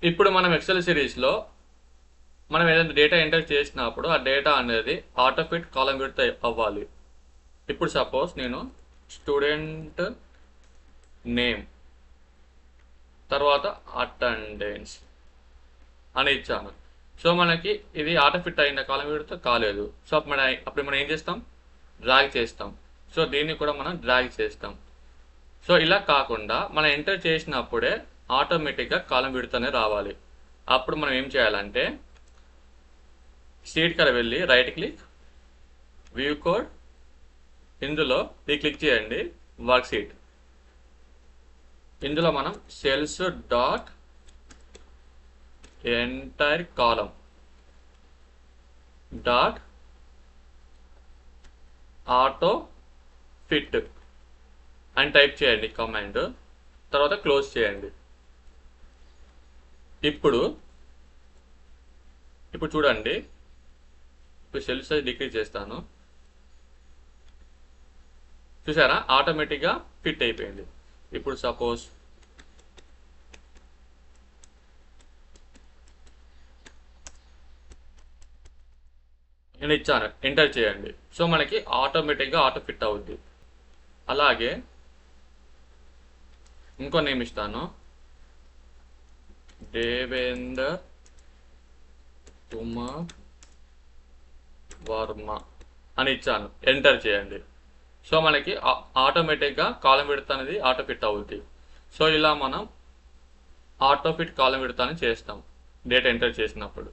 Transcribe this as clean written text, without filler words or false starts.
ఇప్పుడు మనం ఎక్సెల్ సిరీస్లో మనం ఏదైనా డేటా ఎంటర్ చేసినప్పుడు ఆ డేటా అనేది ఆటో ఫిట్ కాలం విడ్త్ అవ్వాలి. ఇప్పుడు సపోజ్ నేను స్టూడెంట్ నేమ్ తర్వాత అటెండెన్స్ అని ఇచ్చాను. సో మనకి ఇది ఆటో ఫిట్ అయిన కాలం విడ్త్ కాలేదు. సో అప్పుడు మనం ఏం చేస్తాం, డ్రాగ్ చేస్తాం. సో దీన్ని కూడా మనం డ్రాగ్ చేస్తాం. సో ఇలా కాకుండా మనం ఎంటర్ చేసినప్పుడే ఆటోమేటిక్గా కాలం విడ్త్ అనేది రావాలి. అప్పుడు మనం ఏం చేయాలంటే షీట్ కల వెళ్ళి రైట్ క్లిక్, వ్యూ కోడ్, ఇందులో ఇది క్లిక్ చేయండి, వర్క్ షీట్. ఇందులో మనం సెల్స్ డాట్ ఎంటైర్ కాలం డాట్ ఆటో ఫిట్ అని టైప్ చేయండి కమాండ్. తర్వాత క్లోజ్ చేయండి. ఇప్పుడు చూడండి, ఇప్పుడు సెల్ సైజ్ డిక్రీజ్ చేస్తాను. చూసారా, ఆటోమేటిక్గా ఫిట్ అయిపోయింది. ఇప్పుడు సపోజ్ నేను ఇచ్చాను, ఎంటర్ చేయండి. సో మనకి ఆటోమేటిక్గా ఆటో ఫిట్ అవుద్ది. అలాగే ఇంకో నేమ్ ఇస్తాను, దేవేందర్ కుమార్ వర్మ అని ఇచ్చాను, ఎంటర్ చేయండి. సో మనకి ఆటోమేటిక్గా కాలం విడ్త్ అనేది ఆటో ఫిట్ అవుద్ది. సో ఇలా మనం ఆటో ఫిట్ కాలం విడ్త్ అని చేస్తాం డేటా ఎంటర్ చేసినప్పుడు.